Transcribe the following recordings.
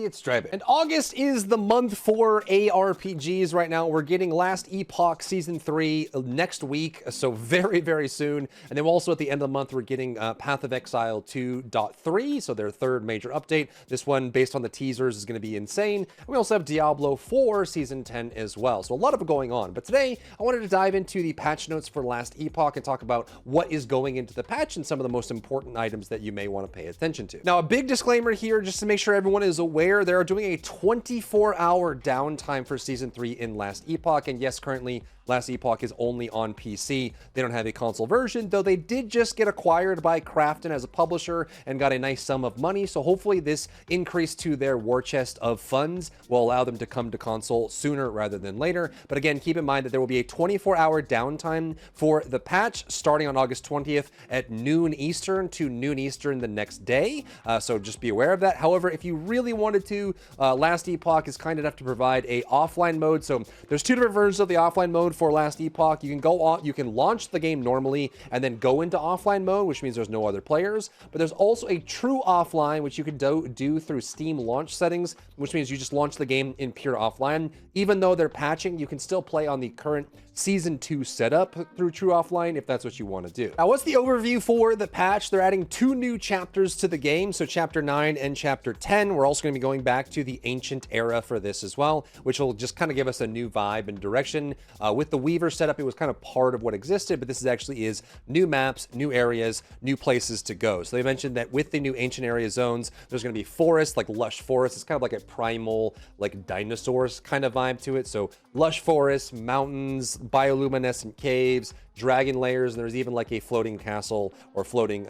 everybody, it's Drybear. And August is the month for ARPGs right now. We're getting Last Epoch Season 3 next week, so very, very soon. And then also at the end of the month, we're getting Path of Exile 2.3, so their third major update. This one, based on the teasers, is going to be insane. And we also have Diablo 4 Season 10 as well, so a lot of it going on. But today, I wanted to dive into the patch notes for Last Epoch and talk about what is going into the patch and some of the most important items that you may want to pay attention to. Now, a big disclaimer here, just to make sure everyone is aware, they are doing a 24-hour downtime for Season 3 in Last Epoch, and yes, currently, Last Epoch is only on PC. They don't have a console version, though they did just get acquired by Krafton as a publisher and got a nice sum of money, so hopefully this increase to their war chest of funds will allow them to come to console sooner rather than later. But again, keep in mind that there will be a 24-hour downtime for the patch starting on August 20th at noon Eastern to noon Eastern the next day, so just be aware of that. However, if you really wanted to, Last Epoch is kind enough to provide a offline mode, so there's two different versions of the offline mode for Last Epoch. You can go on, you can launch the game normally and then go into offline mode, which means there's no other players. But there's also a true offline, which you can do through Steam launch settings, which means you just launch the game in pure offline. Even though they're patching, you can still play on the current Season 2 setup through true offline if that's what you want to do. Now, what's the overview for the patch? They're adding 2 new chapters to the game, so Chapter 9 and Chapter 10. We're also going to be going back to the ancient era for this as well, which will just kind of give us a new vibe and direction. With the Weaver setup, it was kind of part of what existed, but this actually is new maps, new areas, new places to go. So they mentioned that with the new ancient area zones, there's going to be forests, like lush forests. It's kind of like a primal, like dinosaurs kind of vibe to it. So lush forests, mountains, bioluminescent caves, dragon layers, and there's even like a floating castle or floating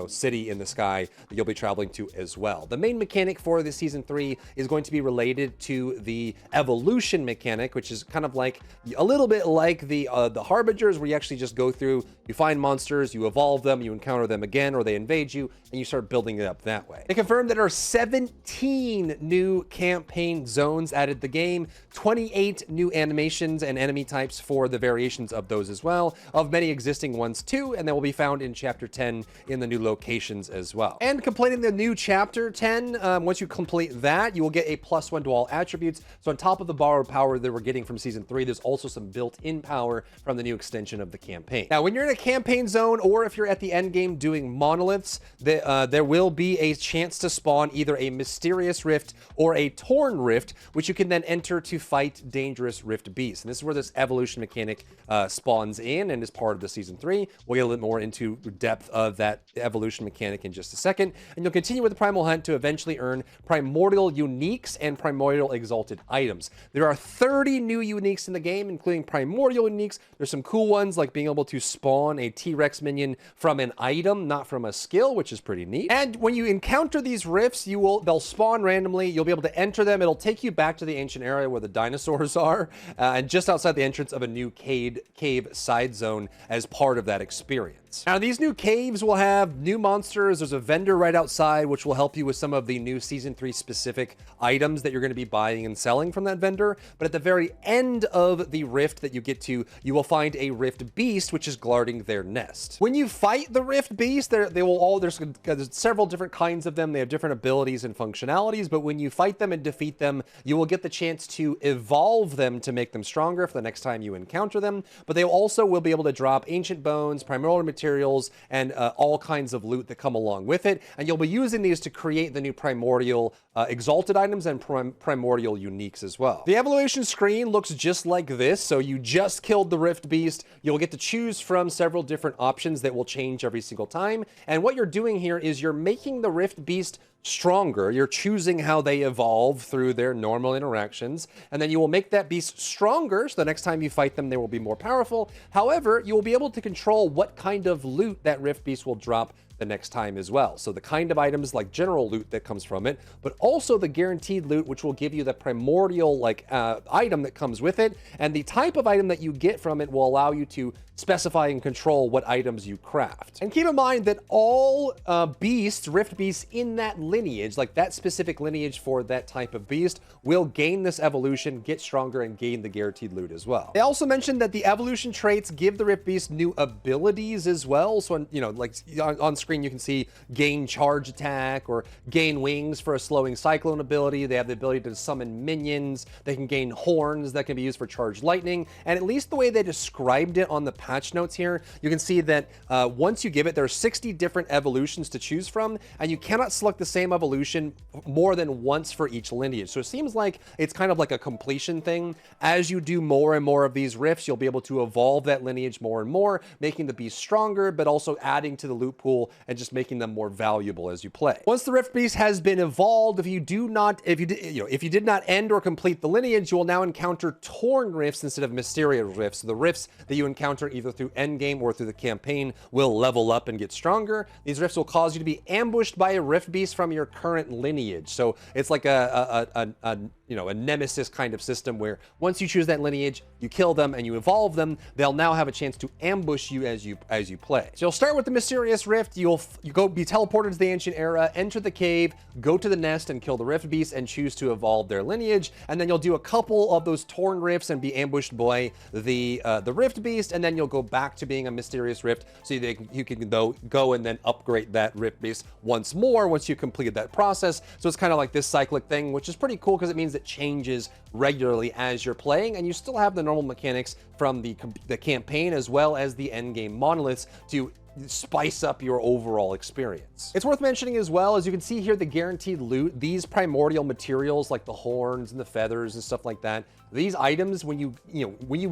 city in the sky that you'll be traveling to as well. The main mechanic for this Season 3 is going to be related to the evolution mechanic, which is kind of like a little bit like the Harbingers, where you actually just go through, you find monsters, you evolve them, you encounter them again, or they invade you, and you start building it up that way. They confirmed that there are 17 new campaign zones added to the game, 28 new animations and enemy types for the variations of those as well, of many existing ones too, and they will be found in Chapter 10 in the new locations as well. And completing the new Chapter 10, once you complete that, you will get a +1 to all attributes. So on top of the borrowed power that we're getting from Season 3, there's also some built-in power from the new extension of the campaign. Now, when you're in a campaign zone, or if you're at the end game doing monoliths, there will be a chance to spawn either a mysterious rift or a torn rift, which you can then enter to fight dangerous rift beasts. And this is where this evolution mechanic spawns in and is part of the Season 3. We'll get a little more into depth of that evolution mechanic in just a second. And you'll continue with the Primal Hunt to eventually earn Primordial Uniques and Primordial Exalted Items. There are 30 new uniques in the game, including Primordial Uniques. There's some cool ones like being able to spawn a T-Rex minion from an item, not from a skill, which is pretty neat. And when you encounter these rifts, they'll spawn randomly. You'll be able to enter them. It'll take you back to the ancient area where the dinosaurs are, and just outside the entrance of a new cave side zone as part of that experience. Now, these new caves will have new monsters. There's a vendor right outside, which will help you with some of the new Season 3 specific items that you're going to be buying and selling from that vendor. But at the very end of the rift that you get to, you will find a rift beast, which is guarding their nest. When you fight the rift beast, there's several different kinds of them. They have different abilities and functionalities, but when you fight them and defeat them, you will get the chance to evolve them to make them stronger for the next time you encounter them. But they also will be able to drop ancient bones, primordial materials, and all kinds of loot that come along with it. And you'll be using these to create the new primordial exalted items and primordial uniques as well. The evolution screen looks just like this. So you just killed the rift beast. You'll get to choose from several different options that will change every single time. And what you're doing here is you're making the rift beast stronger. You're choosing how they evolve through their normal interactions, and then you will make that beast stronger, so the next time you fight them, they will be more powerful. However, you will be able to control what kind of loot that rift beast will drop the next time as well. So the kind of items like general loot that comes from it, but also the guaranteed loot, which will give you the primordial item that comes with it. And the type of item that you get from it will allow you to specify and control what items you craft. And keep in mind that all beasts, rift beasts in that lineage, like that specific lineage for that type of beast, will gain this evolution, get stronger, and gain the guaranteed loot as well. They also mentioned that the evolution traits give the rift beast new abilities as well. So, you know, like on screen screen, you can see gain charge attack or gain wings for a slowing cyclone ability. They have the ability to summon minions. They can gain horns that can be used for charged lightning. And at least the way they described it on the patch notes here, you can see that once you give it, there are 60 different evolutions to choose from, and you cannot select the same evolution more than once for each lineage. So it seems like it's kind of like a completion thing. As you do more and more of these rifts, you'll be able to evolve that lineage more and more, making the beast stronger, but also adding to the loot pool and just making them more valuable as you play. Once the rift beast has been evolved, if you did not end or complete the lineage, you will now encounter torn rifts instead of mysterious rifts. So the rifts that you encounter either through endgame or through the campaign will level up and get stronger. These rifts will cause you to be ambushed by a rift beast from your current lineage. So it's like a nemesis kind of system where once you choose that lineage, you kill them and you evolve them, they'll now have a chance to ambush you as you play. So you'll start with the mysterious rift. You go be teleported to the ancient era, enter the cave, go to the nest and kill the rift beast and choose to evolve their lineage. And then you'll do a couple of those torn rifts and be ambushed by the rift beast, and then you'll go back to being a mysterious rift so you can go and then upgrade that rift beast once more once you completed that process. So it's kind of like this cyclic thing, which is pretty cool because it means it changes regularly as you're playing, and you still have the normal mechanics from the campaign as well as the endgame monoliths to spice up your overall experience. It's worth mentioning as well, as you can see here, the guaranteed loot, these primordial materials like the horns and the feathers and stuff like that, these items, when you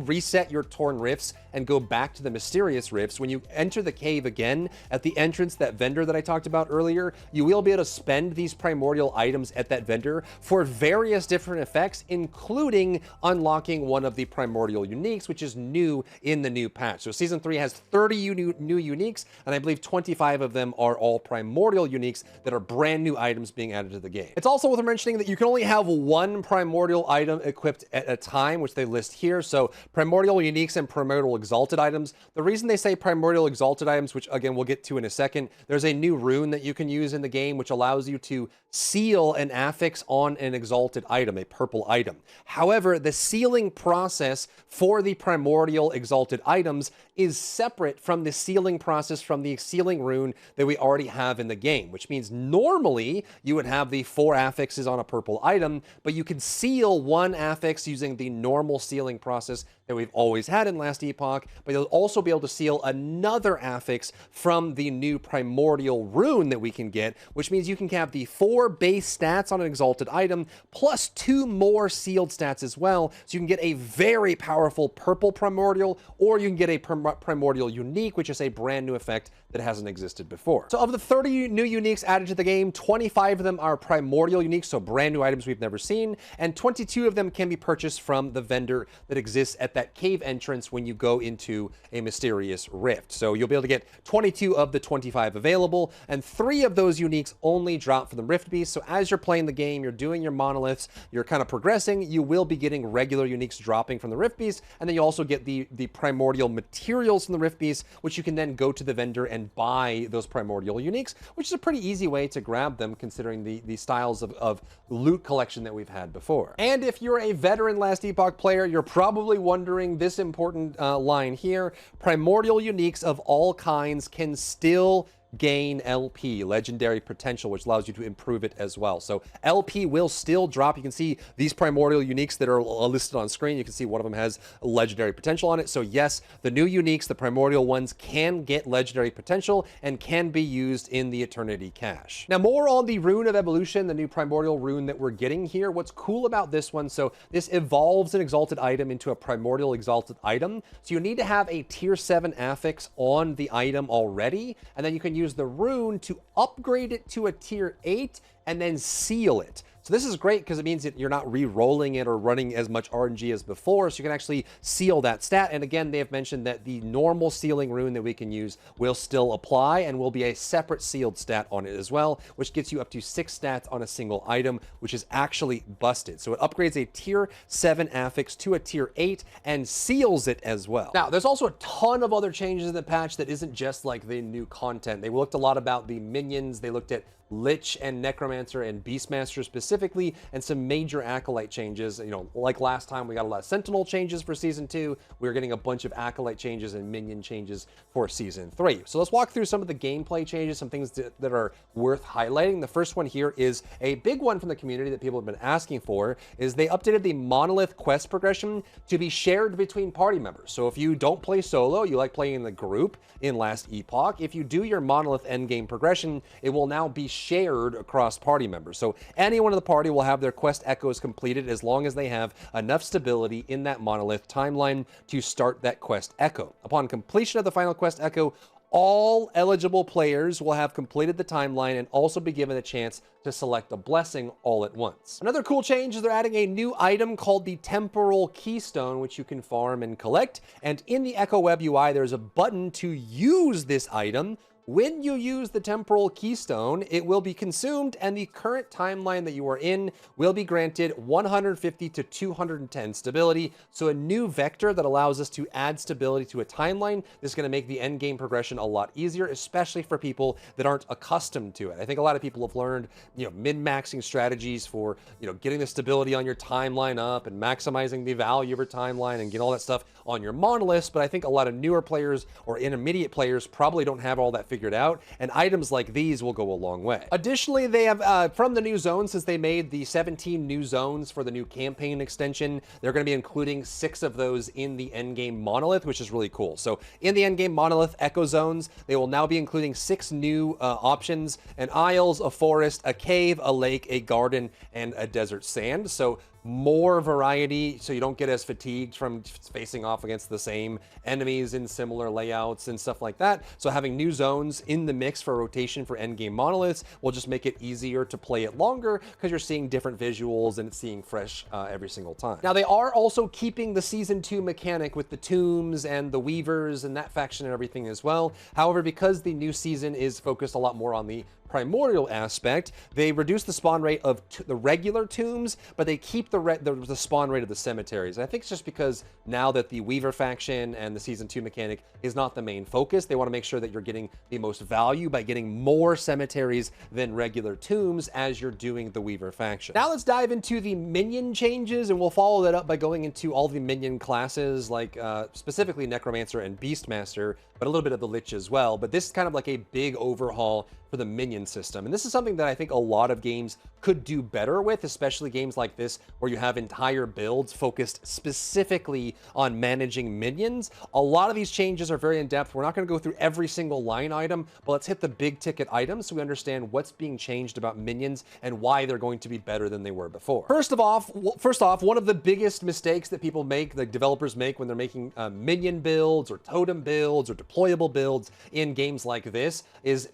reset your torn rifts and go back to the mysterious rifts, when you enter the cave again at the entrance, that vendor that I talked about earlier, you will be able to spend these primordial items at that vendor for various different effects, including unlocking one of the primordial uniques, which is new in the new patch. So season 3 has 30 new uniques, and I believe 25 of them are all primordial uniques that are brand new items being added to the game. It's also worth mentioning that you can only have one primordial item equipped at a time, which they list here. So primordial uniques and primordial exalted items. The reason they say primordial exalted items, which again we'll get to in a second, there's a new rune that you can use in the game which allows you to seal an affix on an exalted item, a purple item. However, the sealing process for the primordial exalted items is separate from the sealing process from the sealing rune that we already have in the game, which means normally you would have the 4 affixes on a purple item, but you can seal one affix using the normal sealing process that we've always had in Last Epoch, but you'll also be able to seal another affix from the new primordial rune that we can get, which means you can have the 4 base stats on an exalted item plus 2 more sealed stats as well. So you can get a very powerful purple primordial, or you can get a primordial unique, which is a brand new effect that hasn't existed before. So of the 30 new uniques added to the game, 25 of them are primordial uniques, so brand new items we've never seen, and 22 of them can be purchased from the vendor that exists at that cave entrance when you go into a mysterious rift. So you'll be able to get 22 of the 25 available, and 3 of those uniques only drop from the rift beast. So as you're playing the game, you're doing your monoliths, you're kind of progressing, you will be getting regular uniques dropping from the rift beast, and then you also get the primordial materials from the rift beast, which you can then go to the vendor and buy those primordial uniques, which is a pretty easy way to grab them considering the styles of loot collection that we've had before. And if you're a veteran Last Epoch player, you're probably wondering this important line here: primordial uniques of all kinds can still gain LP, legendary potential, which allows you to improve it as well. So LP will still drop. You can see these primordial uniques that are listed on screen. You can see one of them has legendary potential on it. So yes, the new uniques, the primordial ones, can get legendary potential and can be used in the Eternity Cache. Now more on the Rune of Evolution, the new primordial rune that we're getting here. What's cool about this one, so this evolves an exalted item into a primordial exalted item. So you need to have a tier 7 affix on the item already, and then you can use the rune to upgrade it to a tier 8 and then seal it. So this is great because it means that you're not re-rolling it or running as much RNG as before, so you can actually seal that stat. And again, they have mentioned that the normal sealing rune that we can use will still apply and will be a separate sealed stat on it as well, which gets you up to 6 stats on a single item, which is actually busted. So it upgrades a tier 7 affix to a tier 8 and seals it as well. Now, there's also a ton of other changes in the patch that isn't just like the new content. They looked a lot about the minions. They looked at Lich and Necromancer and Beastmaster specifically, and some major Acolyte changes. You know, like last time we got a lot of Sentinel changes for Season 2, we're getting a bunch of Acolyte changes and Minion changes for Season 3. So let's walk through some of the gameplay changes, some things that are worth highlighting. The first one here is a big one from the community that people have been asking for, is they updated the Monolith quest progression to be shared between party members. So if you don't play solo, you like playing in the group in last Epoch, if you do your Monolith endgame progression, it will now be shared across party members. So anyone in the party will have their quest echoes completed as long as they have enough stability in that Monolith timeline to start that quest echo. Upon completion of the final quest echo, all eligible players will have completed the timeline and also be given a chance to select a blessing all at once. Another cool change is they're adding a new item called the Temporal Keystone, which you can farm and collect. And in the Echo Web UI, there's a button to use this item. When you use the Temporal Keystone, it will be consumed, and the current timeline that you are in will be granted 150 to 210 stability. So a new vector that allows us to add stability to a timeline. This is going to make the end game progression a lot easier, especially for people that aren't accustomed to it. I think a lot of people have learned, min-maxing strategies for, getting the stability on your timeline up and maximizing the value of your timeline and get all that stuff on your monoliths. But I think a lot of newer players or intermediate players probably don't have all that figured out, and items like these will go a long way. Additionally, they have, from the new zones, since they made the 17 new zones for the new campaign extension, they're going to be including 6 of those in the endgame monolith, which is really cool. So in the endgame monolith echo zones, they will now be including 6 new options: an isles, a forest, a cave, a lake, a garden, and a desert sand. So more variety, so you don't get as fatigued from facing off against the same enemies in similar layouts and stuff like that. So having new zones in the mix for rotation for endgame monoliths will just make it easier to play it longer, because you're seeing different visuals and it's seeing fresh every single time. Now, they are also keeping the Season 2 mechanic with the tombs and the weavers and that faction and everything as well. However, because the new season is focused a lot more on the primordial aspect, they reduce the spawn rate of the regular tombs, but they keep the spawn rate of the cemeteries. And I think it's just because now that the Weaver faction and the Season 2 mechanic is not the main focus, they want to make sure that you're getting the most value by getting more cemeteries than regular tombs as you're doing the Weaver faction. Now let's dive into the minion changes, and we'll follow that up by going into all the minion classes, like specifically Necromancer and Beastmaster, but a little bit of the Lich as well. But this is kind of like a big overhaul for the minion system. And this is something that I think a lot of games could do better with, especially games like this where you have entire builds focused specifically on managing minions. A lot of these changes are very in-depth. We're not going to go through every single line item, but let's hit the big ticket items so we understand what's being changed about minions and why they're going to be better than they were before. First off, one of the biggest mistakes that people make, the developers make when they're making minion builds or totem builds or deployable builds in games like this is,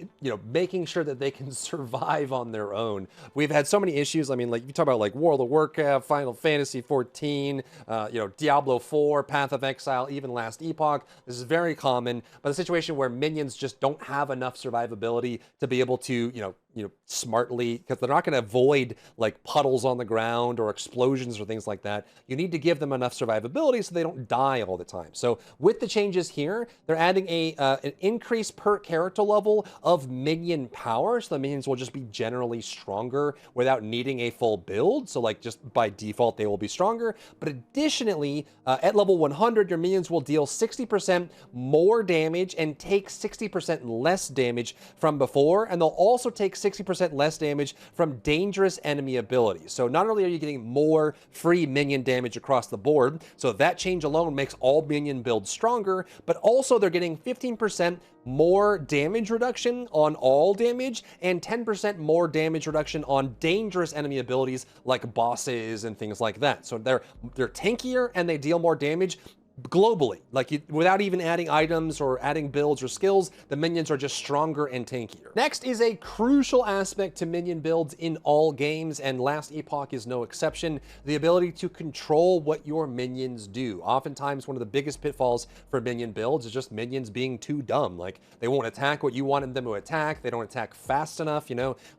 making sure that they can survive on their own. We've had so many issues. I mean, like you talk about like World of Warcraft, Final Fantasy 14, Diablo 4, Path of Exile, even last Epoch. This is very common, but a situation where minions just don't have enough survivability to be able to, smartly, because they're not going to avoid like puddles on the ground or explosions or things like that. You need to give them enough survivability so they don't die all the time. So with the changes here, they're adding an increase per character level of minion power. So the minions will just be generally stronger without needing a full build. So like just by default, they will be stronger. But additionally, at level 100, your minions will deal 60% more damage and take 60% less damage from before. And they'll also take 60% less damage from dangerous enemy abilities. So not only are you getting more free minion damage across the board, so that change alone makes all minion builds stronger, but also they're getting 15% more damage reduction on all damage and 10% more damage reduction on dangerous enemy abilities like bosses and things like that. So they're tankier and they deal more damage globally, without even adding items or adding builds or skills. The minions are just stronger and tankier. Next is a crucial aspect to minion builds in all games, and last Epoch is no exception: the ability to control what your minions do. Oftentimes, one of the biggest pitfalls for minion builds is just minions being too dumb. Like, they won't attack what you wanted them to attack. They don't attack fast enough,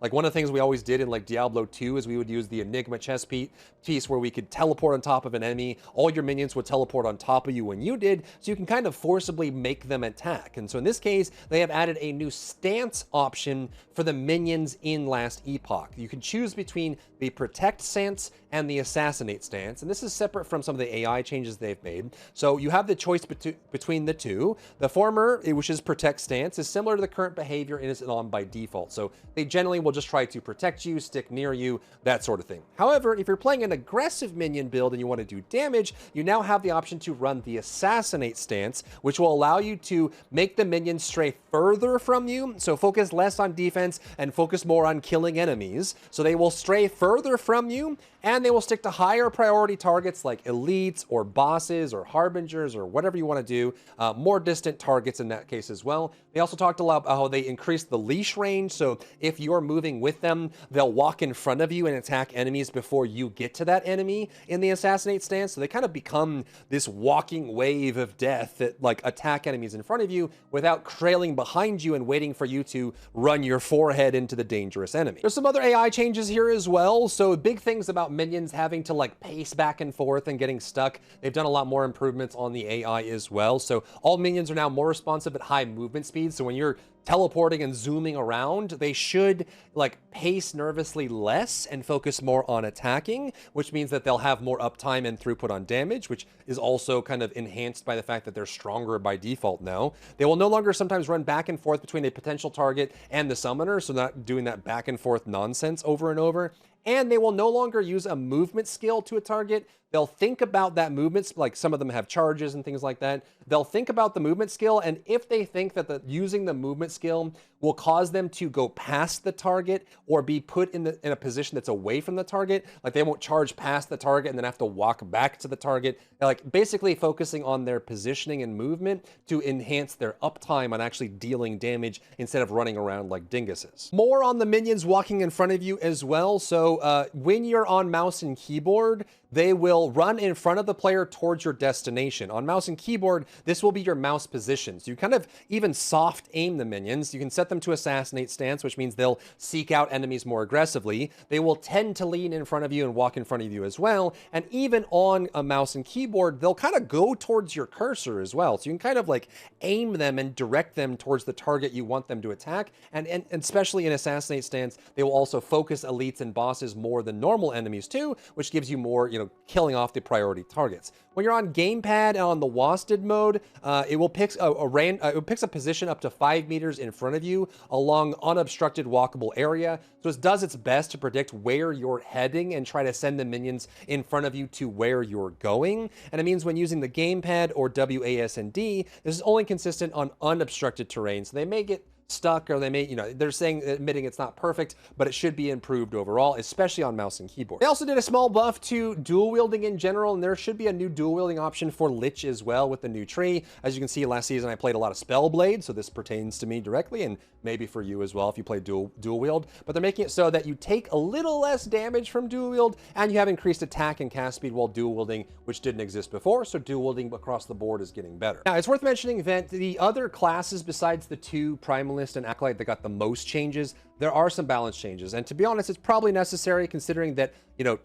Like, one of the things we always did in like Diablo 2 is we would use the Enigma chess piece where we could teleport on top of an enemy. All your minions would teleport on top top of you when you did, so you can kind of forcibly make them attack. And so in this case, they have added a new stance option for the minions in Last Epoch. You can choose between the protect stance and the assassinate stance, and this is separate from some of the AI changes they've made. So you have the choice between the two. The former, which is protect stance, is similar to the current behavior and is on by default. So they generally will just try to protect you, stick near you, that sort of thing. However, if you're playing an aggressive minion build and you want to do damage, you now have the option to run the assassinate stance, which will allow you to make the minions stray further from you. So focus less on defense and focus more on killing enemies. So they will stray further from you, and they will stick to higher priority targets like elites or bosses or harbingers or whatever you want to do, more distant targets in that case as well. They also talked a lot about how they increased the leash range, so if you're moving with them, they'll walk in front of you and attack enemies before you get to that enemy in the assassinate stance. So they kind of become this walking wave of death that like attack enemies in front of you without trailing behind you and waiting for you to run your forehead into the dangerous enemy. There's some other AI changes here as well. So big things about minions having to like pace back and forth and getting stuck. They've done a lot more improvements on the AI as well. So all minions are now more responsive at high movement speeds. So when you're teleporting and zooming around, they should like pace nervously less and focus more on attacking, which means that they'll have more uptime and throughput on damage, which is also kind of enhanced by the fact that they're stronger by default now. They will no longer sometimes run back and forth between a potential target and the summoner, so not doing that back and forth nonsense over and over. And they will no longer use a movement skill to a target. They'll think about that movement, like some of them have charges and things like that. They'll think about the movement skill, and if they think that using the movement skill will cause them to go past the target or be put in a position that's away from the target, like they won't charge past the target and then have to walk back to the target. They're like basically focusing on their positioning and movement to enhance their uptime on actually dealing damage instead of running around like dinguses. More on the minions walking in front of you as well. So when you're on mouse and keyboard, they will run in front of the player towards your destination. On mouse and keyboard, this will be your mouse position. So you kind of even soft aim the minions. You can set them to assassinate stance, which means they'll seek out enemies more aggressively. They will tend to lean in front of you and walk in front of you as well. And even on a mouse and keyboard, they'll kind of go towards your cursor as well. So you can kind of like aim them and direct them towards the target you want them to attack. And especially in assassinate stance, they will also focus elites and bosses more than normal enemies too, which gives you more, killing off the priority targets. When you're on gamepad and on the worsted mode, it will pick it picks a position up to 5 meters in front of you along unobstructed walkable area. So it does its best to predict where you're heading and try to send the minions in front of you to where you're going. And it means when using the gamepad or WASD, this is only consistent on unobstructed terrain. So they may get stuck, or they may, they're admitting it's not perfect, but it should be improved overall, especially on mouse and keyboard. They also did a small buff to dual wielding in general, and there should be a new dual wielding option for Lich as well with the new tree. As you can see, last season I played a lot of Spellblade, so this pertains to me directly, and maybe for you as well if you play dual wield. But they're making it so that you take a little less damage from dual wield, and you have increased attack and cast speed while dual wielding, which didn't exist before, so dual wielding across the board is getting better. Now, it's worth mentioning that the other classes besides the two Primalist and Acolyte that got the most changes, there are some balance changes. And to be honest, it's probably necessary considering that,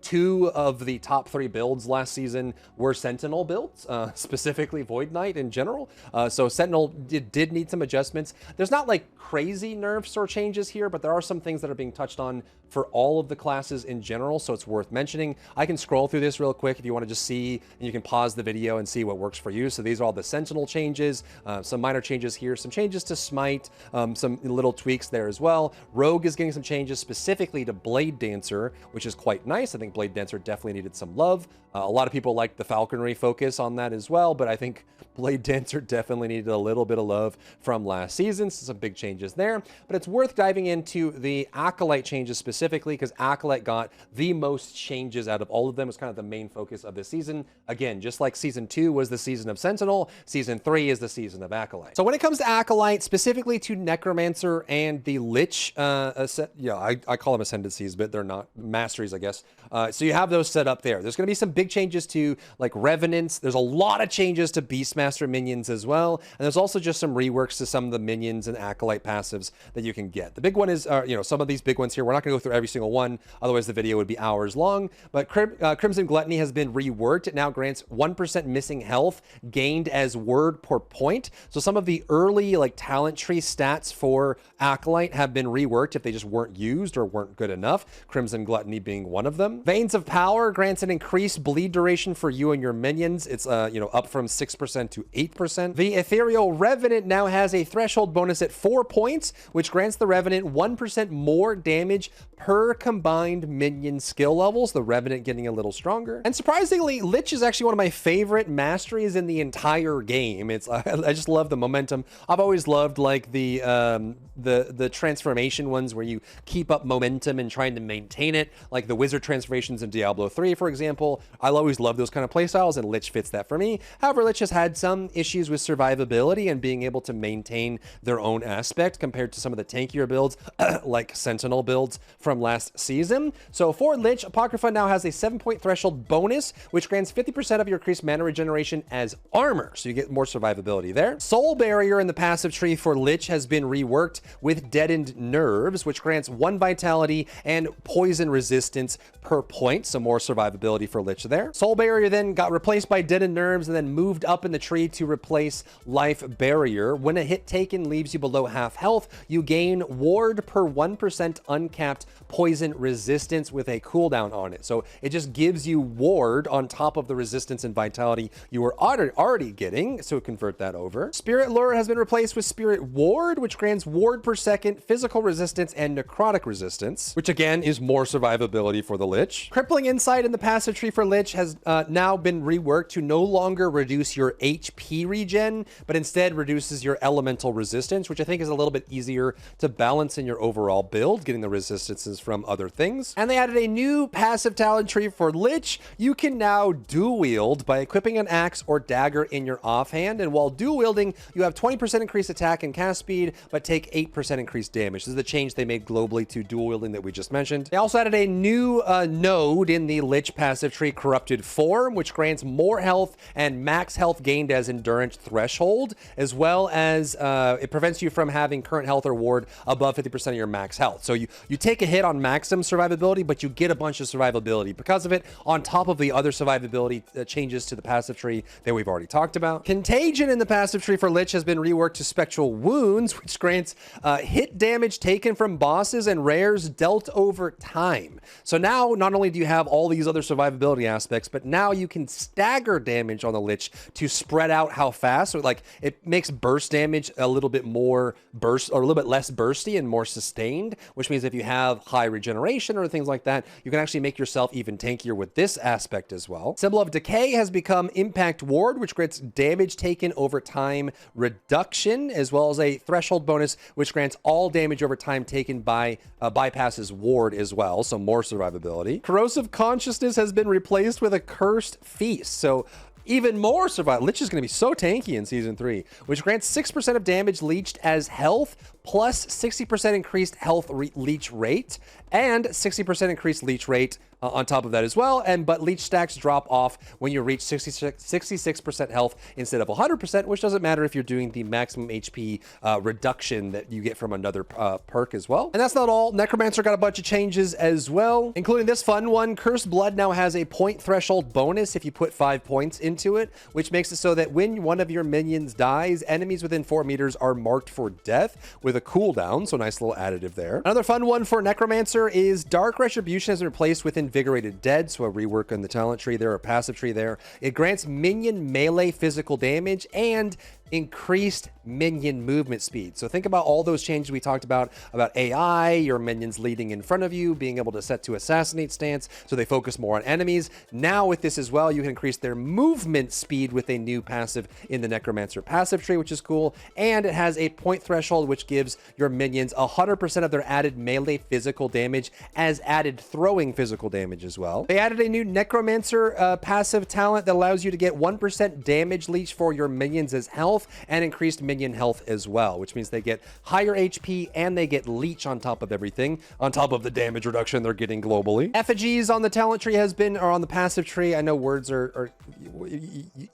2 of the top 3 builds last season were Sentinel builds, specifically Void Knight in general. So Sentinel did need some adjustments. There's not like crazy nerfs or changes here, but there are some things that are being touched on for all of the classes in general, so it's worth mentioning. I can scroll through this real quick if you want to just see, and you can pause the video and see what works for you. So these are all the Sentinel changes, some minor changes here, some changes to Smite, some little tweaks there as well. Rogue is getting some changes specifically to Blade Dancer, which is quite nice. I think Blade Dancer definitely needed some love. A lot of people like the falconry focus on that as well, but I think Blade Dancer definitely needed a little bit of love from last season, so some big changes there. But it's worth diving into the Acolyte changes specifically, because Acolyte got the most changes out of all of them. It was kind of the main focus of this season. Again, just like Season 2 was the season of Sentinel, Season 3 is the season of Acolyte. So when it comes to Acolyte, specifically to Necromancer and the Lich, I call them ascendancies, but they're not masteries, I guess. So you have those set up there. There's going to be some big changes to like Revenants. There's a lot of changes to Beastmaster minions as well. And there's also just some reworks to some of the minions and Acolyte passives that you can get. The big one is, some of these big ones here. We're not going to go through every single one. Otherwise, the video would be hours long. But Crimson Gluttony has been reworked. It now grants 1% missing health gained as word per point. So some of the early like talent tree stats for Acolyte have been reworked if they just weren't used or weren't good enough. Crimson Gluttony being one of them. Veins of Power grants an increased bleed duration for you and your minions. It's up from 6% to 8%. The Ethereal Revenant now has a threshold bonus at 4 points, which grants the Revenant 1% more damage per combined minion skill levels. The Revenant getting a little stronger. And surprisingly, Lich is actually one of my favorite masteries in the entire game. I just love the momentum. I've always loved like the transformation ones where you keep up momentum and trying to maintain it, like the wizard transformations in Diablo 3, for example. I always love those kind of playstyles, and Lich fits that for me. However, Lich has had some issues with survivability and being able to maintain their own aspect compared to some of the tankier builds, like Sentinel builds from last season. So for Lich, Apocrypha now has a 7-point threshold bonus, which grants 50% of your increased mana regeneration as armor, so you get more survivability there. Soul Barrier in the passive tree for Lich has been reworked with Deadened Nerves, which grants 1 vitality and poison resistance per point, so more survivability for Lich there. Soul Barrier then got replaced by Deadened Nerves and then moved up in the tree to replace Life Barrier. When a hit taken leaves you below half health, you gain ward per 1% uncapped poison resistance with a cooldown on it. So it just gives you ward on top of the resistance and vitality you were already getting, so convert that over. Spirit Lure has been replaced with Spirit Ward, which grants ward per second, physical resistance, and necrotic resistance, which again is more survivability for the Lich. Crippling Insight in the passive tree for Lich has now been reworked to no longer reduce your HP regen, but instead reduces your elemental resistance, which I think is a little bit easier to balance in your overall build, getting the resistances from other things. And they added a new passive talent tree for Lich. You can now dual wield by equipping an axe or dagger in your offhand, and while dual wielding, you have 20% increased attack and cast speed, but take 8% increased damage. This is the change they made globally to dual wielding that we just mentioned. They also added a new node in the Lich passive tree, Corrupted Form, which grants more health and max health gained as endurance threshold, as well as it prevents you from having current health or ward above 50% of your max health. So you take a hit on maximum survivability, but you get a bunch of survivability because of it, on top of the other survivability changes to the passive tree that we've already talked about. Contagion in the passive tree for Lich has been reworked to Spectral Wounds, which grants hit damage taken from bosses and rares dealt over time. So now, not only do you have all these other survivability aspects, but now you can stagger damage on the Lich to spread out how fast. So like it makes burst damage a little bit more burst, or a little bit less bursty and more sustained, which means if you have high regeneration or things like that, you can actually make yourself even tankier with this aspect as well. Symbol of Decay has become Impact Ward, which grants damage taken over time reduction, as well as a threshold bonus, which grants all damage over time taken by bypasses ward as well, so more survivability. Corrosive Consciousness has been replaced with a Cursed Feast, so even more survival. Lich is going to be so tanky in Season 3, which grants 6% of damage leached as health, plus 60% increased health leech rate, and 60% increased leech rate on top of that as well. But leech stacks drop off when you reach 66% health instead of 100%, which doesn't matter if you're doing the maximum HP reduction that you get from another perk as well. And that's not all. Necromancer got a bunch of changes as well, including this fun one. Cursed Blood now has a point threshold bonus if you put 5 points into it, which makes it so that when one of your minions dies, enemies within 4 meters are marked for death with a cooldown, so nice little additive there. Another fun one for Necromancer is Dark Retribution has been replaced with Invigorated Dead, so a rework on the talent tree there, a passive tree there. It grants minion melee physical damage and increased minion movement speed. So think about all those changes we talked about AI, your minions leading in front of you, being able to set to assassinate stance, so they focus more on enemies. Now with this as well, you can increase their movement speed with a new passive in the Necromancer passive tree, which is cool. And it has a point threshold, which gives your minions 100% of their added melee physical damage as added throwing physical damage as well. They added a new Necromancer passive talent that allows you to get 1% damage leech for your minions as health, health and increased minion health as well, which means they get higher HP and they get Leech on top of everything, on top of the damage reduction they're getting globally. Effigies on the talent tree or on the passive tree. I know words are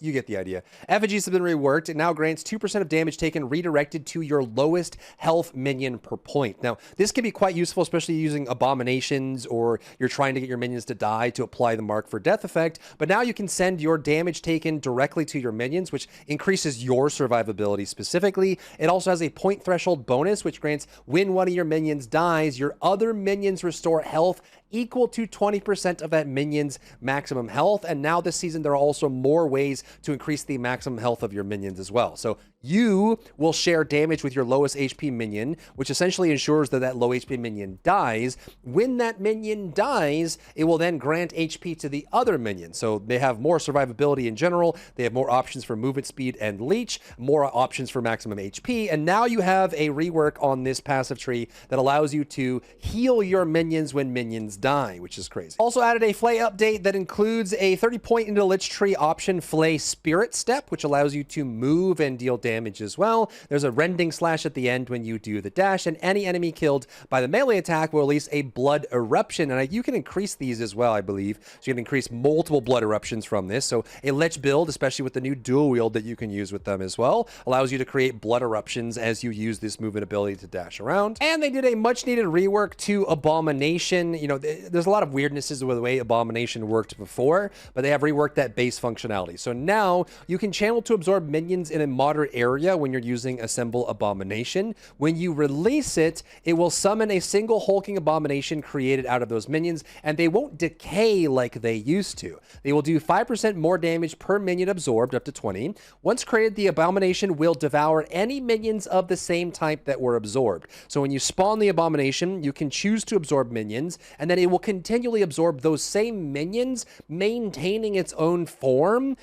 you get the idea. Effigies have been reworked. It now grants 2% of damage taken redirected to your lowest health minion per point. Now, this can be quite useful, especially using abominations or you're trying to get your minions to die to apply the mark for death effect. But now you can send your damage taken directly to your minions, which increases your survivability specifically. It also has a point threshold bonus, which grants when one of your minions dies, your other minions restore health equal to 20% of that minion's maximum health. And now this season, there are also more ways to increase the maximum health of your minions as well. So you will share damage with your lowest HP minion, which essentially ensures that that low HP minion dies. When that minion dies, it will then grant HP to the other minion. So they have more survivability in general. They have more options for movement speed and leech, more options for maximum HP. And now you have a rework on this passive tree that allows you to heal your minions when minions die, which is crazy. Also added a Flay update that includes a 30-point into Lich tree option Flay Spirit Step, which allows you to move and deal damage as well. There's a rending slash at the end when you do the dash, and any enemy killed by the melee attack will release a blood eruption, and you can increase these as well, I believe. So you can increase multiple blood eruptions from this. So a Lich build, especially with the new dual wield that you can use with them as well, allows you to create blood eruptions as you use this movement ability to dash around. And they did a much needed rework to Abomination. You know, there's a lot of weirdnesses with the way Abomination worked before, but they have reworked that base functionality. So now you can channel to absorb minions in a moderate area when you're using Assemble Abomination. When you release it, it will summon a single hulking abomination created out of those minions, and they won't decay like they used to. They will do 5% more damage per minion absorbed, up to 20. Once created, the abomination will devour any minions of the same type that were absorbed. So when you spawn the abomination, you can choose to absorb minions, and then it will continually absorb those same minions, maintaining its own form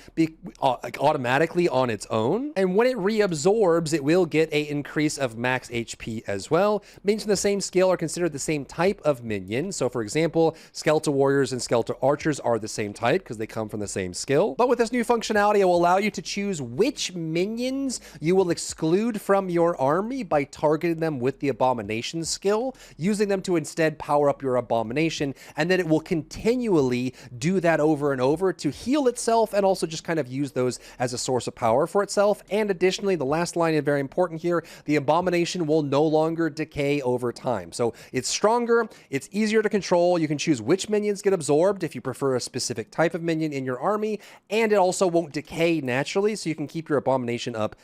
automatically on its own. And when it reabsorbs, it will get an increase of max HP as well. Minions from the same scale are considered the same type of minion. So for example, Skeletal Warriors and Skeletal Archers are the same type because they come from the same skill. But with this new functionality, it will allow you to choose which minions you will exclude from your army by targeting them with the Abomination skill, using them to instead power up your Abomination, and then it will continually do that over and over to heal itself and also just kind of use those as a source of power for itself. And additionally, the last line is very important here, the Abomination will no longer decay over time. So it's stronger, it's easier to control, you can choose which minions get absorbed if you prefer a specific type of minion in your army, and it also won't decay naturally, so you can keep your Abomination up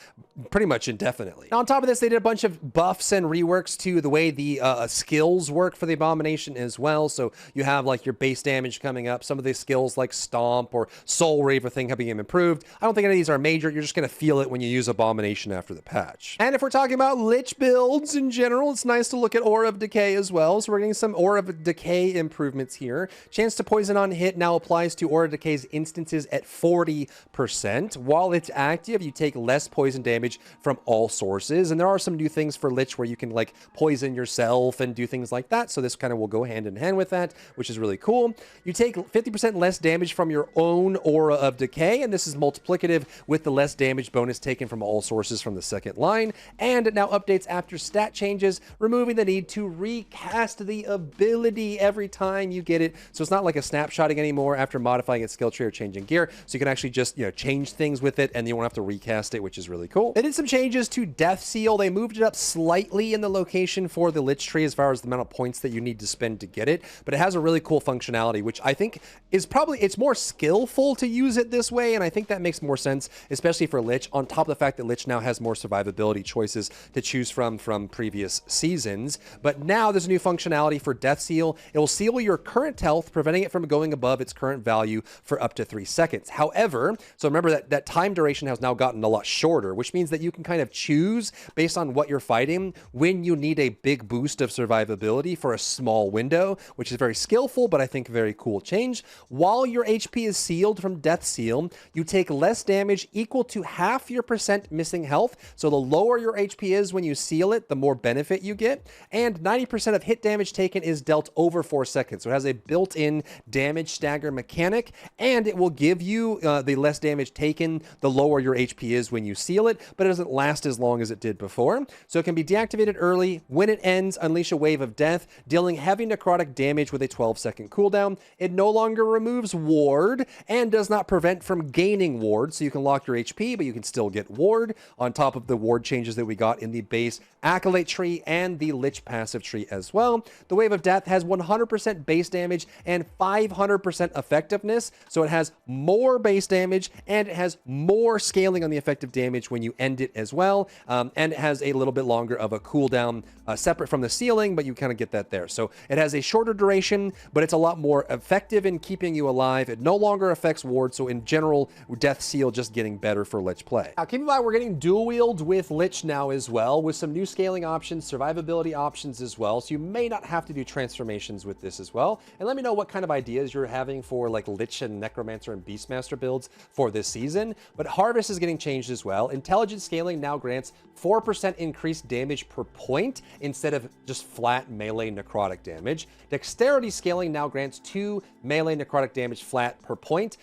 pretty much indefinitely. Now on top of this, they did a bunch of buffs and reworks to the way the skills work for the Abomination as well. So you have like your base damage coming up, some of the skills like Stomp or Soul Reaver thing have been improved. I don't think any of these are major, you're just going to feel it when you use Abomination after the patch. And if we're talking about Lich builds in general, it's nice to look at Aura of Decay as well. So we're getting some Aura of Decay improvements here. Chance to poison on hit now applies to Aura of Decay's instances at 40%. While it's active, you take less poison damage from all sources. And there are some new things for Lich where you can like poison yourself and do things like that. So this kind of will go hand in hand with that, which is really cool. You take 50% less damage from your own Aura of Decay, and this is multiplicative with the less damage bonus taken from all sources from the second line. And it now updates after stat changes, removing the need to recast the ability every time you get it. So it's not like a snapshotting anymore after modifying its skill tree or changing gear. So you can actually just, you know, change things with it and you won't have to recast it, which is really cool. They did some changes to Death Seal. They moved it up slightly in the location for the Lich tree as far as the amount of points that you need to spend to get it, but it has a really cool functionality, which I think is probably, it's more skillful to use it this way, and I think that makes more sense, especially for Lich, on top of the fact that Lich now has more survivability choices to choose from previous seasons. But now there's a new functionality for Death Seal. It will seal your current health, preventing it from going above its current value for up to 3 seconds. However, so remember that time duration has now gotten a lot shorter, which means that you can kind of choose based on what you're fighting when you need a big boost of survivability for a small window, which is very skillful, but I think very cool change. While your HP is sealed from Death Seal, you take less damage equal to half your percent missing health. So the lower your HP is when you seal it, the more benefit you get. And 90% of hit damage taken is dealt over 4 seconds. So it has a built-in damage stagger mechanic, and it will give you the less damage taken the lower your HP is when you seal it, but it doesn't last as long as it did before. So it can be deactivated early. When it ends, unleash a wave of death, dealing heavy necrotic damage with a 12-second cooldown. It no longer removes ward and does not prevent from gaining ward, so you can lock your HP, but you can still get ward on top of the ward changes that we got in the base Acolyte tree and the Lich passive tree as well. The Wave of Death has 100% base damage and 500% effectiveness, so it has more base damage and it has more scaling on the effective damage when you end it as well, and it has a little bit longer of a cooldown separate from the sealing, but you kind of get that there. So it has a shorter duration, but it's a lot more effective in keeping you alive. It no longer affects ward, so in general, Death Seal just getting better for Lich play. Now, keep in mind, we're getting dual wield with Lich now as well, with some new scaling options, survivability options as well, so you may not have to do transformations with this as well. And let me know what kind of ideas you're having for like Lich and Necromancer and Beastmaster builds for this season. But Harvest is getting changed as well. Intelligent scaling now grants 4% increased damage per point instead of just flat melee necrotic damage. Dexterity scaling now grants 2 melee necrotic damage flat per point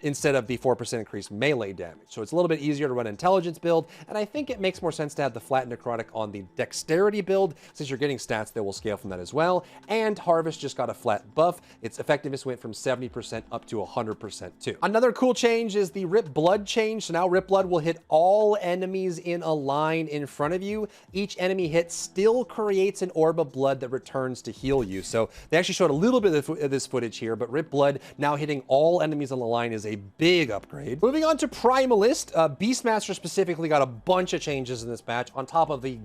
instead of the 4% increased melee damage. So it's a little bit easier to run intelligence build, and I think it makes more sense to have the flat necrotic on the dexterity build since you're getting stats that will scale from that as well. And Harvest just got a flat buff. Its effectiveness went from 70% up to 100% too. Another cool change is the Rip Blood change. So now Rip Blood will hit all enemies in a line in front of you. Each enemy hit still creates an orb of blood that returns to heal you. So they actually showed a little bit of this footage here, but Rip Blood now hitting all enemies on the line is a big upgrade. Moving on to Primalist, Beastmaster specifically got a bunch of changes in this patch on top of the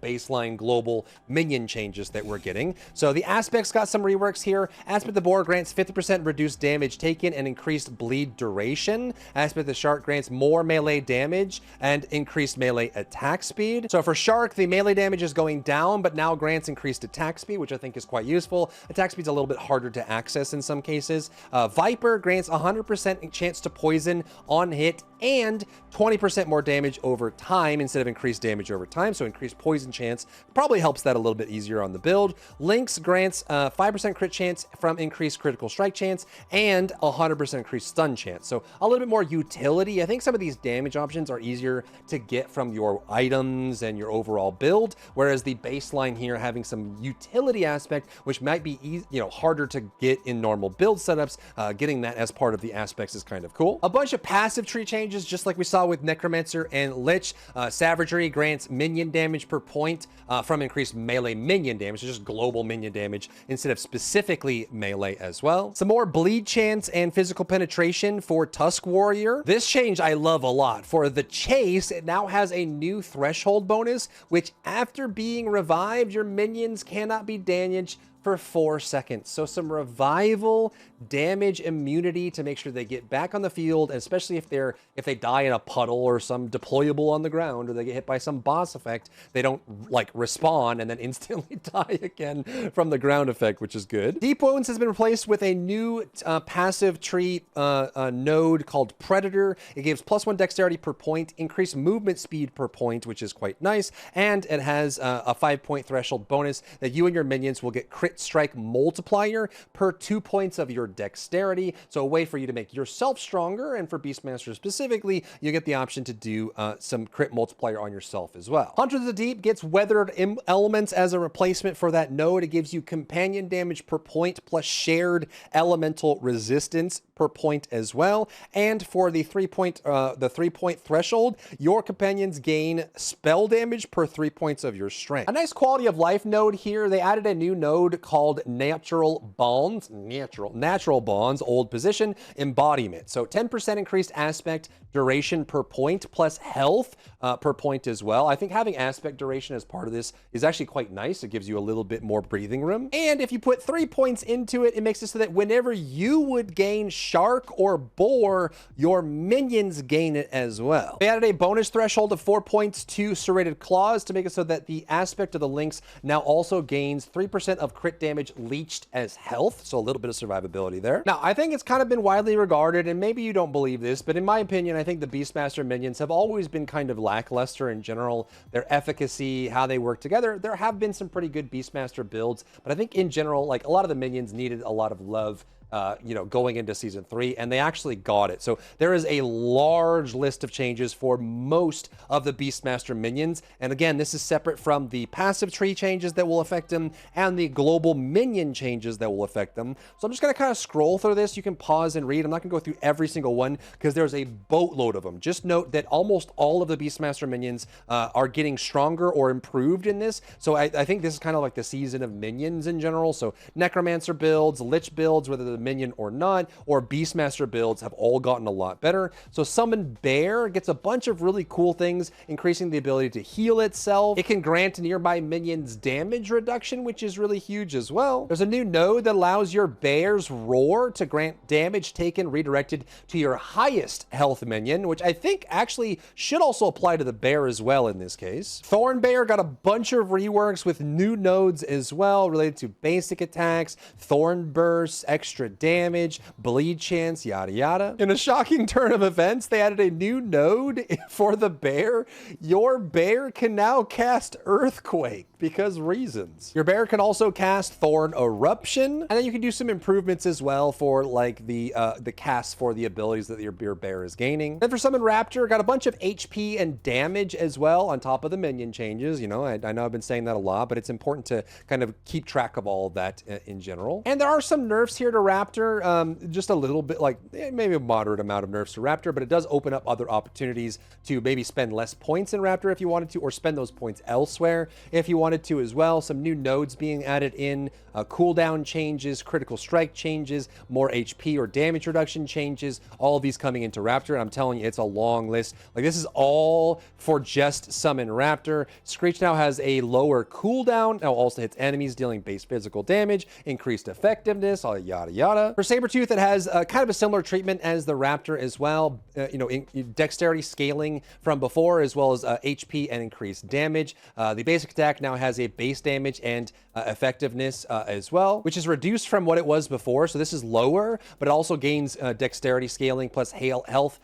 baseline global minion changes that we're getting. So the Aspects got some reworks here. Aspect the Boar grants 50% reduced damage taken and increased bleed duration. Aspect the Shark grants more melee damage and increased melee attack speed. So for Shark, the melee damage is going down, but now grants increased attack speed, which I think is quite useful. Attack speed's a little bit harder to access in some cases. Viper grants 100% chance to poison on hit and 20% more damage over time instead of increased damage over time. So increased poison chance probably helps that a little bit easier on the build. Lynx grants 5% crit chance from increased critical strike chance and 100% increased stun chance. So a little bit more utility. I think some of these damage options are easier to get from your items and your overall build, whereas the baseline here having some utility aspect, which might be harder to get in normal build setups, getting that as part of the aspects is kind of cool. A bunch of passive tree changes, just like we saw with Necromancer and Lich. Savagery grants minion damage per point from increased melee minion damage, so just global minion damage instead of specifically melee as well. Some more bleed chance and physical penetration for Tusk Warrior. This change I love a lot. For the Chase, it now has a new threshold bonus, which after being revived, your minions cannot be damaged for 4 seconds. So some revival damage immunity to make sure they get back on the field, especially if they die in a puddle or some deployable on the ground, or they get hit by some boss effect, they don't like respawn and then instantly die again from the ground effect, which is good. Deep Wounds has been replaced with a new passive tree node called Predator. It gives +1 dexterity per point, increased movement speed per point, which is quite nice, and it has a 5-point threshold bonus that you and your minions will get crit strike multiplier per 2 points of your dexterity. So a way for you to make yourself stronger, and for Beastmaster specifically, you get the option to do some crit multiplier on yourself as well. Hunter of the Deep gets weathered elements as a replacement for that node. It gives you companion damage per point plus shared elemental resistance per point as well. And for the 3-point threshold, your companions gain spell damage per 3 points of your strength. A nice quality of life node here. They added a new node called natural bonds, old position, embodiment. So 10% increased aspect duration per point plus health per point as well. I think having aspect duration as part of this is actually quite nice. It gives you a little bit more breathing room. And if you put 3 points into it, it makes it so that whenever you would gain Shark or Boar, your minions gain it as well. They added a bonus threshold of 4 points to Serrated Claws to make it so that the aspect of the Lynx now also gains 3% of crit crit damage leached as health, so a little bit of survivability there. Now, I think it's kind of been widely regarded, and maybe you don't believe this, but in my opinion, I think the Beastmaster minions have always been kind of lackluster in general. Their efficacy, how they work together. There have been some pretty good Beastmaster builds, but I think in general, like, a lot of the minions needed a lot of love going into season 3, and they actually got it. So there is a large list of changes for most of the Beastmaster minions. And again, this is separate from the passive tree changes that will affect them and the global minion changes that will affect them. So I'm just going to kind of scroll through this. You can pause and read. I'm not going to go through every single one because there's a boatload of them. Just note that almost all of the Beastmaster minions are getting stronger or improved in this. So I think this is kind of like the season of minions in general. So Necromancer builds, Lich builds, whether the minion or not, or Beastmaster builds have all gotten a lot better. So Summon Bear gets a bunch of really cool things, increasing the ability to heal itself. It can grant nearby minions damage reduction, which is really huge as well. There's a new node that allows your Bear's Roar to grant damage taken redirected to your highest health minion, which I think actually should also apply to the Bear as well in this case. Thorn Bear got a bunch of reworks with new nodes as well related to basic attacks, Thorn Bursts, extra damage, bleed chance, yada yada. In a shocking turn of events, they added a new node for the Bear. Your Bear can now cast Earthquake because reasons. Your Bear can also cast Thorn Eruption, and then you can do some improvements as well for like the cast for the abilities that your Bear is gaining. Then for Summon Raptor, got a bunch of HP and damage as well on top of the minion changes. You know, I know I've been saying that a lot, but it's important to kind of keep track of all of that in general. And there are some nerfs here to Raptor, just a little bit, like maybe a moderate amount of nerfs to Raptor, but it does open up other opportunities to maybe spend less points in Raptor if you wanted to, or spend those points elsewhere if you wanted to as well. Some new nodes being added in, cooldown changes, critical strike changes, more HP or damage reduction changes, all of these coming into Raptor. And I'm telling you, it's a long list. Like, this is all for just Summon Raptor. Screech now has a lower cooldown, now also hits enemies dealing base physical damage, increased effectiveness, all yada yada. For Sabretooth, it has kind of a similar treatment as the Raptor as well. Dexterity scaling from before, as well as HP and increased damage. The basic attack now has a base damage and effectiveness as well, which is reduced from what it was before. So this is lower, but it also gains dexterity scaling plus health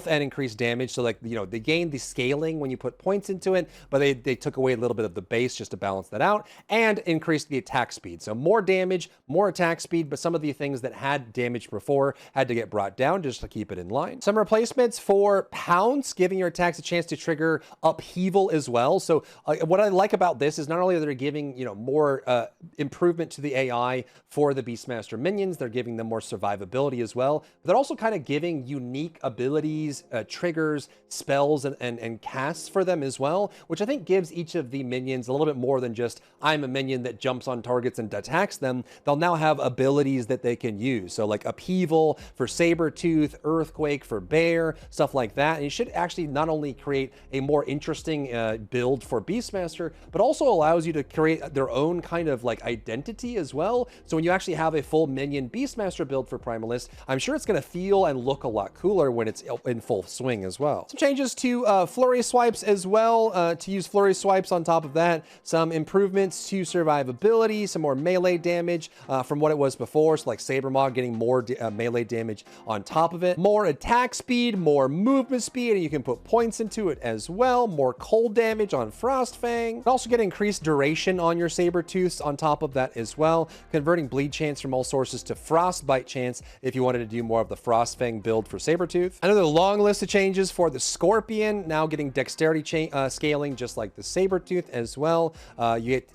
and increased damage. So, like, they gained the scaling when you put points into it, but they took away a little bit of the base just to balance that out, and increased the attack speed. So more damage, more attack speed, but some of the things that had damage before had to get brought down just to keep it in line. Some replacements for Pounce, giving your attacks a chance to trigger upheaval as well. So what I like about this is not only are they giving more improvement to the AI for the Beastmaster minions, they're giving them more survivability as well, but they're also kind of giving unique abilities, triggers, spells, and casts for them as well, which I think gives each of the minions a little bit more than just, I'm a minion that jumps on targets and attacks them. They'll now have abilities that they can use. So like Upheaval for Sabretooth, Earthquake for Bear, stuff like that. And you should actually not only create a more interesting build for Beastmaster, but also allows you to create their own kind of like identity as well. So when you actually have a full minion Beastmaster build for Primalist, I'm sure it's going to feel and look a lot cooler when it's in full swing as well. Some changes to flurry swipes as well, to use flurry swipes on top of that. Some improvements to survivability, some more melee damage from what it was before. So like Sabermaw getting more melee damage on top of it. More attack speed, more movement speed, and you can put points into it as well. More cold damage on Frostfang. And also get increased duration on your Sabretooths on top of that as well. Converting bleed chance from all sources to frostbite chance if you wanted to do more of the Frostfang build for Sabretooth. Another long list of changes for the Scorpion, now getting dexterity scaling just like the Sabretooth as well. You get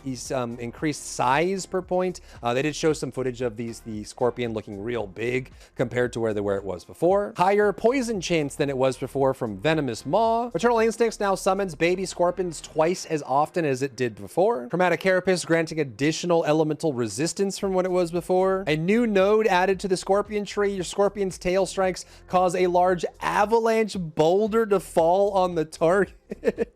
increased size per point. They did show some footage of the Scorpion looking real big compared to where it was before. Higher poison chance than it was before from Venomous Maw. Maternal Instincts now summons baby scorpions twice as often as it did before. Chromatic Carapace granting additional elemental resistance from what it was before. A new node added to the Scorpion tree. Your Scorpion's tail strikes cause a large charge avalanche boulder to fall on the target.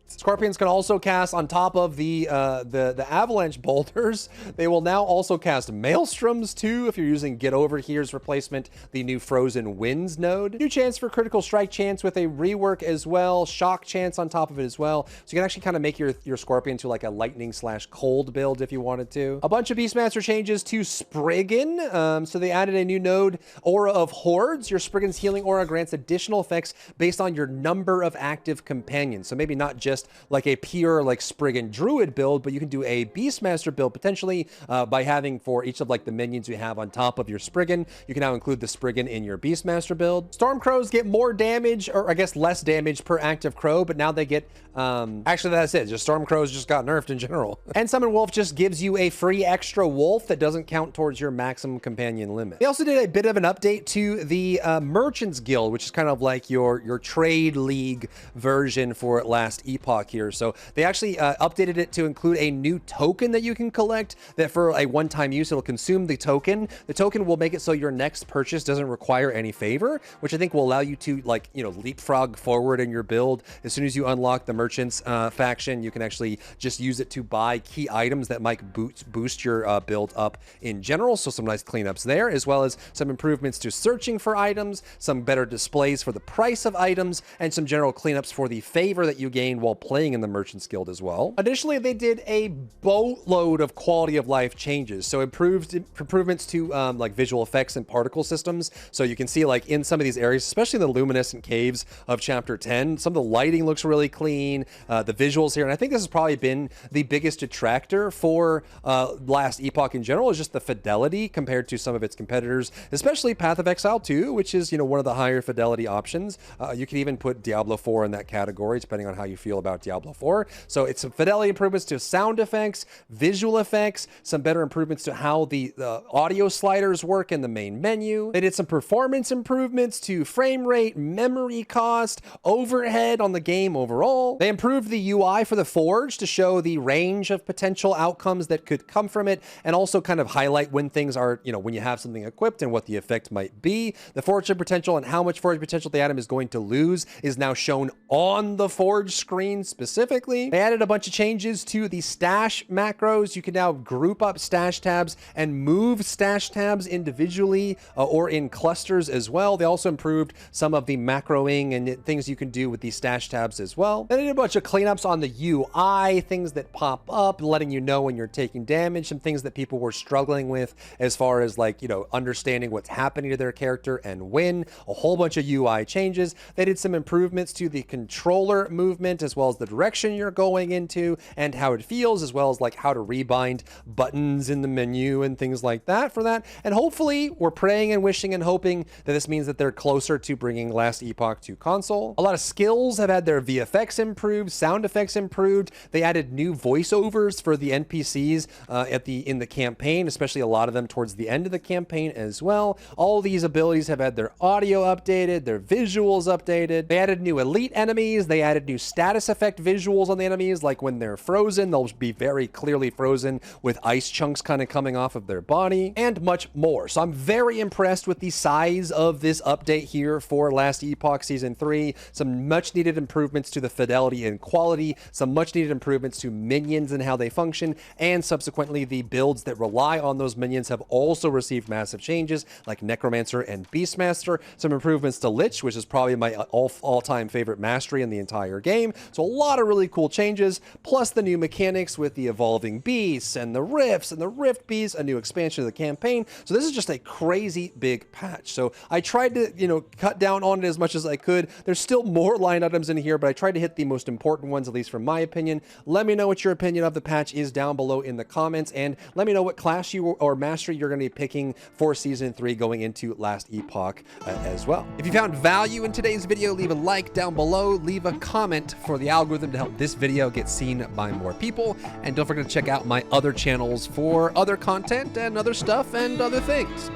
Scorpions can also cast on top of the avalanche boulders. They will now also cast maelstroms too if you're using Get Over Here's replacement, the new Frozen Winds node. New chance for critical strike chance with a rework as well. Shock chance on top of it as well. So you can actually kind of make your Scorpion to like a lightning / cold build if you wanted to. A bunch of Beastmaster changes to Spriggan. So they added a new node, Aura of Hordes. Your Spriggan's healing aura grants additional effects based on your number of active companions. So maybe not just like a pure like Spriggan Druid build, but you can do a Beastmaster build potentially by having for each of like the minions you have on top of your Spriggan. You can now include the Spriggan in your Beastmaster build. Storm Crows get more damage, or I guess less damage per active crow, but now they get, actually that's it. Just Storm Crows just got nerfed in general. And Summon Wolf just gives you a free extra wolf that doesn't count towards your maximum companion limit. They also did a bit of an update to the Merchants Guild, which is kind of like your trade league version for last Epoch here. So they actually updated it to include a new token that you can collect that for a one-time use, it'll consume the token. The token will make it so your next purchase doesn't require any favor, which I think will allow you to like, you know, leapfrog forward in your build. As soon as you unlock the Merchants faction, you can actually just use it to buy key items that might boost your build up in general. So some nice cleanups there, as well as some improvements to searching for items, some better displays for the price of items, and some general cleanups for the favor that you gain while playing in the Merchants Guild as well. Additionally, they did a boatload of quality of life changes. So improvements to like visual effects and particle systems. So you can see like in some of these areas, especially the luminescent caves of chapter 10, some of the lighting looks really clean. The visuals here, and I think this has probably been the biggest detractor for last Epoch in general, is just the fidelity compared to some of its competitors, especially Path of Exile 2, which is, you know, one of the higher fidelity options. You can even put Diablo 4 in that category, depending on how you feel about Diablo 4. So it's some fidelity improvements to sound effects, visual effects, some better improvements to how the audio sliders work in the main menu. They did some performance improvements to frame rate, memory cost, overhead on the game overall. They improved the UI for the Forge to show the range of potential outcomes that could come from it, and also kind of highlight when things are, you know, when you have something equipped and what the effect might be. The Forge potential and how much Forge potential the item is going to lose is now shown on the Forge screen specifically. They added a bunch of changes to the stash macros. You can now group up stash tabs and move stash tabs individually or in clusters as well. They also improved some of the macroing and things you can do with these stash tabs as well. They did a bunch of cleanups on the UI, things that pop up, letting you know when you're taking damage, some things that people were struggling with as far as like, you know, understanding what's happening to their character and when. A whole bunch of UI changes. They did some improvements to the controller movement, as well as the direction you're going into and how it feels, as well as like how to rebind buttons in the menu and things like that for that. And hopefully we're praying and wishing and hoping that this means that they're closer to bringing last Epoch to console. A lot of skills have had their VFX improved, sound effects improved. They added new voiceovers for the NPCs in the campaign, especially a lot of them towards the end of the campaign as well. All these abilities have had their audio updated, their visuals updated. They added new elite enemies. They added new status effect visuals on the enemies, like when they're frozen, they'll be very clearly frozen with ice chunks kind of coming off of their body, and much more. So I'm very impressed with the size of this update here for last Epoch Season 3. Some much needed improvements to the fidelity and quality, some much needed improvements to minions and how they function, and subsequently the builds that rely on those minions have also received massive changes, like Necromancer and Beastmaster. Some improvements to Lich, which is probably my all-time favorite mastery in the entire game. So a lot of really cool changes, plus the new mechanics with the evolving beasts and the rifts and the rift beasts, a new expansion of the campaign. So this is just a crazy big patch. So I tried to, you know, cut down on it as much as I could. There's still more line items in here, but I tried to hit the most important ones, at least from my opinion. Let me know what your opinion of the patch is down below in the comments, and let me know what class you or mastery you're going to be picking for Season 3 going into last Epoch as well. If you found value in today's video, leave a like down below, leave a comment for the algorithm to help this video get seen by more people, and don't forget to check out my other channels for other content and other stuff and other things.